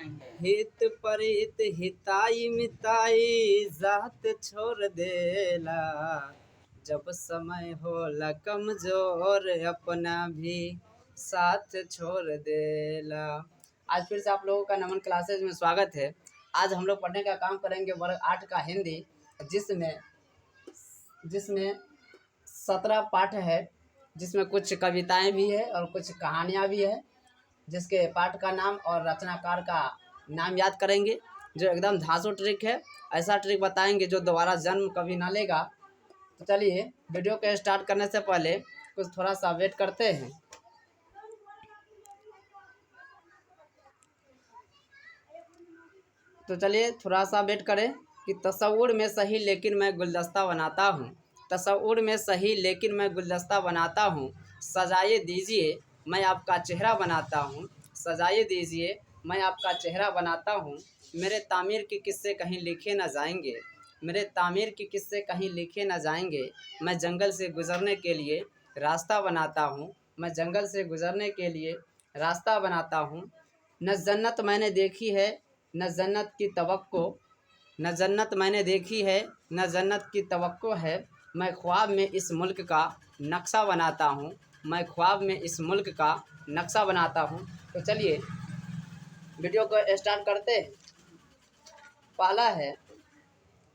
हित परित हिताई मिताई जात छोड़ देला। जब समय होला कमजोर अपना भी साथ छोड़ देला। आज फिर से आप लोगों का नमन क्लासेज में स्वागत है। आज हम लोग पढ़ने का काम करेंगे वर्ग 8 का हिंदी, जिसमें जिसमें 17 पाठ है, जिसमें कुछ कविताएं भी है और कुछ कहानियां भी है। जिसके पाठ का नाम और रचनाकार का नाम याद करेंगे, जो एकदम धांसू ट्रिक है। ऐसा ट्रिक बताएंगे जो दोबारा जन्म कभी ना लेगा। तो चलिए वीडियो को स्टार्ट करने से पहले कुछ थोड़ा सा वेट करते हैं। तो चलिए थोड़ा सा वेट करें कि तस्वुर में सही लेकिन मैं गुलदस्ता बनाता हूँ। तस्वुर में सही लेकिन मैं गुलदस्ता बनाता हूँ। सजाइए दीजिए मैं आपका चेहरा बनाता हूँ। सजाइए दीजिए मैं आपका चेहरा बनाता हूँ। मेरे तामीर के किस्से कहीं लिखे न जाएंगे। मेरे तामीर के किस्से कहीं लिखे न जाएंगे। मैं जंगल से गुज़रने के लिए रास्ता बनाता हूँ। मैं जंगल से गुज़रने के लिए रास्ता बनाता हूँ। न जन्नत मैंने देखी है न जन्नत की तवक्को। न जन्नत मैंने देखी है न जन्नत की तवक्को है। मैं ख्वाब में इस मुल्क का नक्शा बनाता हूँ। मैं ख्वाब में इस मुल्क का नक्शा बनाता हूँ। तो चलिए वीडियो को स्टार्ट करते हैं।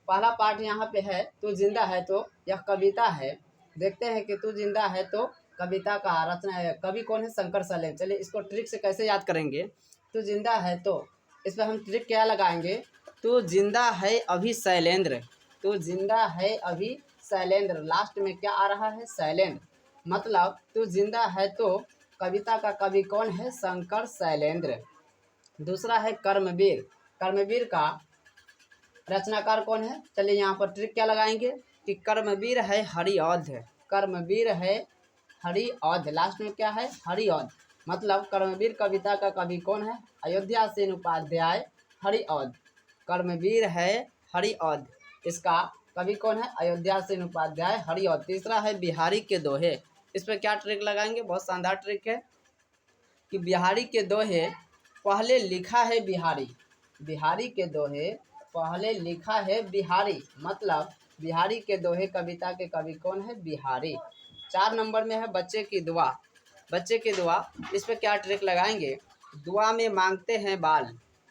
पहला पार्ट यहाँ पे है, तू जिंदा है तो। यह कविता है। देखते हैं कि तू जिंदा है तो कविता का रचना है। कवि कौन है? शंकर सलेम। चलिए इसको ट्रिक से कैसे याद करेंगे। तू जिंदा है तो इस पर हम ट्रिक क्या लगाएंगे? तू जिंदा है अभी शैलेंद्र। तू जिंदा है अभी शैलेंद्र। लास्ट में क्या आ रहा है? शैलेंद्र। मतलब तू जिंदा है तो कविता का कवि कौन है? शंकर शैलेंद्र। दूसरा है कर्मवीर। कर्मवीर का रचनाकार कौन है? चलिए यहाँ पर ट्रिक क्या लगाएंगे कि कर्मवीर है हरिऔध। कर्मवीर है हरिऔध। लास्ट में क्या है? हरिऔध। मतलब कर्मवीर कविता का कवि कौन है? अयोध्या सेन उपाध्याय हरिऔध। कर्मवीर है हरिऔध, इसका कवि कौन है? अयोध्या सेन उपाध्याय हरिऔध। तीसरा है बिहारी के दोहे। इस पर क्या ट्रिक लगाएंगे? बहुत शानदार ट्रिक है कि बिहारी के दोहे पहले लिखा है बिहारी। बिहारी के दोहे पहले लिखा है बिहारी। मतलब बिहारी के दोहे कविता के कवि कौन है? बिहारी। 4 नंबर में है बच्चे की दुआ। बच्चे की दुआ, इस पर क्या ट्रिक लगाएंगे? दुआ में मांगते हैं बाल।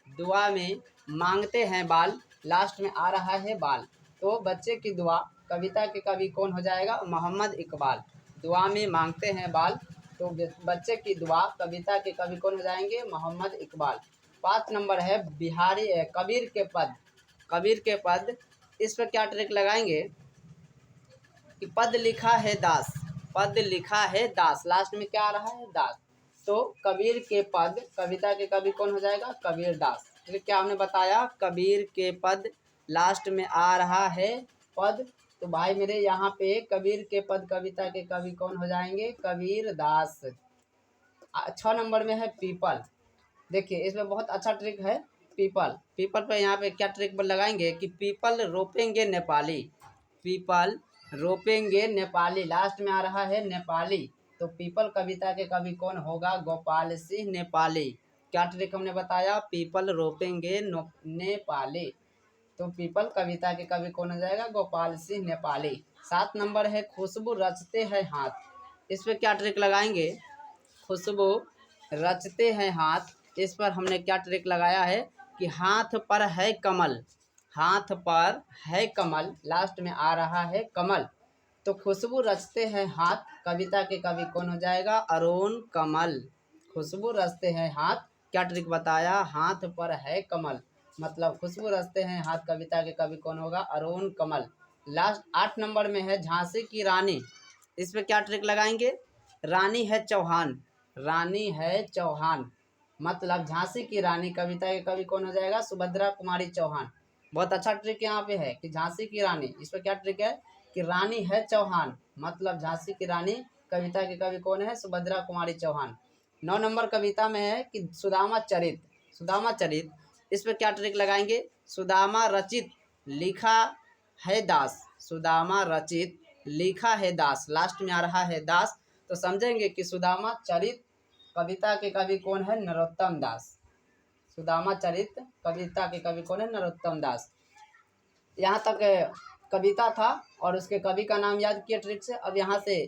दुआ में मांगते हैं बाल। लास्ट में आ रहा है बाल। तो बच्चे की दुआ कविता के कवि कौन हो जाएगा? मोहम्मद इकबाल। दुआ में मांगते हैं बाल, तो बच्चे की दुआ कविता के कवि कौन हो जाएंगे? मोहम्मद इकबाल। 5 नंबर है बिहारी कबीर के पद। कबीर के पद, इस पर क्या ट्रिक लगाएंगे कि पद लिखा है दास। पद लिखा है दास। लास्ट में क्या आ रहा है? दास। तो कबीर के पद कविता के कवि कौन हो जाएगा? कबीर दास। ट्रिक क्या हमने बताया? कबीर के पद, लास्ट में आ रहा है पद। तो भाई मेरे यहाँ पे कबीर के पद कविता के कवि कौन हो जाएंगे? कबीर दास। 6 नंबर में है पीपल। देखिए इसमें बहुत अच्छा ट्रिक है। पीपल, पीपल पे यहाँ पे क्या ट्रिक लगाएंगे कि पीपल रोपेंगे नेपाली। पीपल रोपेंगे नेपाली। लास्ट में आ रहा है नेपाली। तो पीपल कविता के कवि कौन होगा? गोपाल सिंह नेपाली। क्या ट्रिक हमने बताया? पीपल रोपेंगे नेपाली। तो पीपल कविता के कवि कौन हो जाएगा? गोपाल सिंह नेपाली। 7 नंबर है खुशबू रचते हैं हाथ। इस पर क्या ट्रिक लगाएंगे? खुशबू रचते हैं हाथ। इस पर हमने क्या ट्रिक लगाया है कि हाथ पर है कमल। हाथ पर है कमल। लास्ट में आ रहा है कमल। तो खुशबू रचते हैं हाथ कविता के कवि कौन हो जाएगा? अरुण कमल। खुशबू रचते हैं हाथ, क्या ट्रिक बताया? हाथ पर है कमल। मतलब खुशबू रचते हैं हाथ कविता के कवि कौन होगा? अरुण कमल। लास्ट 8 नंबर में है झांसी की रानी। इस पर क्या ट्रिक लगाएंगे? रानी है चौहान। रानी है चौहान। मतलब झांसी की रानी कविता के कवि कौन हो जाएगा? सुभद्रा कुमारी चौहान। बहुत अच्छा ट्रिक यहाँ पे है कि झांसी की रानी। इस पर क्या ट्रिक है कि रानी है चौहान। मतलब झांसी की रानी कविता के कवि कौन है? सुभद्रा कुमारी चौहान। 9 नंबर कविता में है कि सुदामा चरित। सुदामा चरित, इस पर क्या ट्रिक लगाएंगे? सुदामा रचित लिखा है दास। सुदामा रचित लिखा है दास। लास्ट में आ रहा है दास। तो समझेंगे कि सुदामा चरित कविता के कवि कौन है? नरोत्तम दास। सुदामा चरित कविता के कवि कौन है? नरोत्तम दास। यहाँ तक कविता था और उसके कवि का नाम याद किया ट्रिक से। अब यहाँ से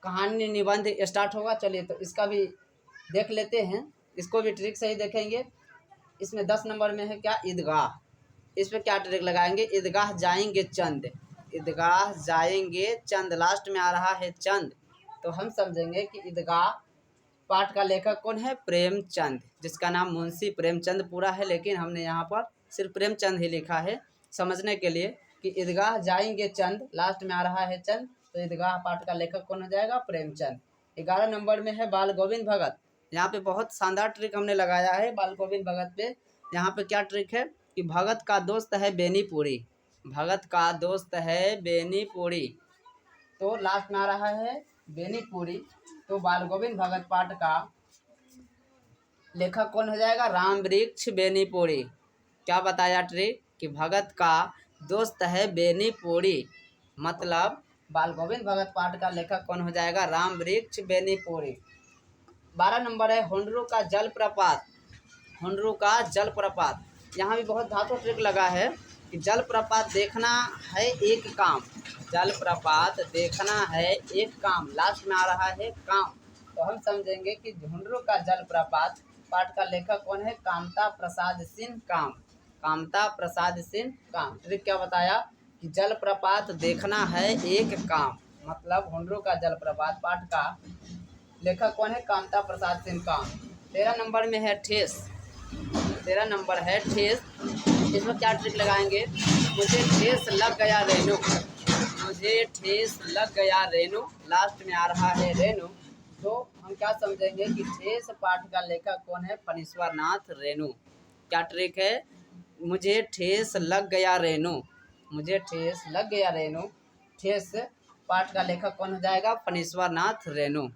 कहानी निबंध स्टार्ट होगा। चलिए तो इसका भी देख लेते हैं, इसको भी ट्रिक से ही देखेंगे। इसमें 10 नंबर में है क्या? ईदगाह। इस पर क्या ट्रिक लगाएंगे? ईदगाह जाएंगे चंद, ईदगाह जाएंगे चंद, लास्ट में आ रहा है चंद, तो हम समझेंगे कि ईदगाह पाठ का लेखक कौन है? प्रेमचंद, जिसका नाम मुंशी प्रेमचंद पूरा है, लेकिन हमने यहाँ पर सिर्फ प्रेमचंद ही लिखा है समझने के लिए कि ईदगाह जाएंगे चंद, लास्ट में आ रहा है चंद, तो ईदगाह पाठ का लेखक कौन हो जाएगा? प्रेमचंद। 11 नंबर में है बाल गोविंद भगत। यहाँ पे बहुत शानदार ट्रिक हमने लगाया है बाल गोविंद भगत पे। यहाँ पे क्या ट्रिक है कि भगत का दोस्त है बेनीपुरी, भगत का दोस्त है बेनीपुरी, तो लास्ट में आ रहा है बेनीपुरी, तो बाल गोविंद भगत पाठ का लेखक कौन हो जाएगा? राम वृक्ष बेनीपुरी। क्या बताया ट्रिक कि भगत का दोस्त है बेनीपुरी, मतलब बाल गोविंद भगत पाठ का लेखक कौन हो जाएगा? राम वृक्ष बेनीपुरी। 12 नंबर है हुंडरू का जलप्रपात। हुंडरू का जलप्रपात, यहाँ भी बहुत धातु ट्रिक लगा है कि जलप्रपात देखना है एक काम, जलप्रपात देखना है एक काम, लास्ट में आ रहा है काम, तो हम समझेंगे कि हुंडरू का जलप्रपात पाठ का लेखक कौन है? कामता प्रसाद सिंह काम, कामता प्रसाद सिंह काम। ट्रिक क्या बताया कि जलप्रपात देखना है एक काम, मतलब हुंडरू का जलप्रपात पाठ का लेखक कौन है? कामता प्रसाद सिंह काम। 13 नंबर में है ठेस, 13 नंबर है ठेस। इसमें क्या ट्रिक लगाएंगे? मुझे ठेस लग गया रेनू, मुझे ठेस लग गया रेनू, लास्ट में आ रहा है रेनू, तो हम क्या समझेंगे कि ठेस पाठ का लेखक कौन है? फणीश्वर नाथ रेनू। क्या ट्रिक है? मुझे ठेस लग गया रेनू, मुझे ठेस लग गया रेनू, ठेस पाठ का लेखक कौन हो जाएगा? फणीश्वर नाथ रेनू।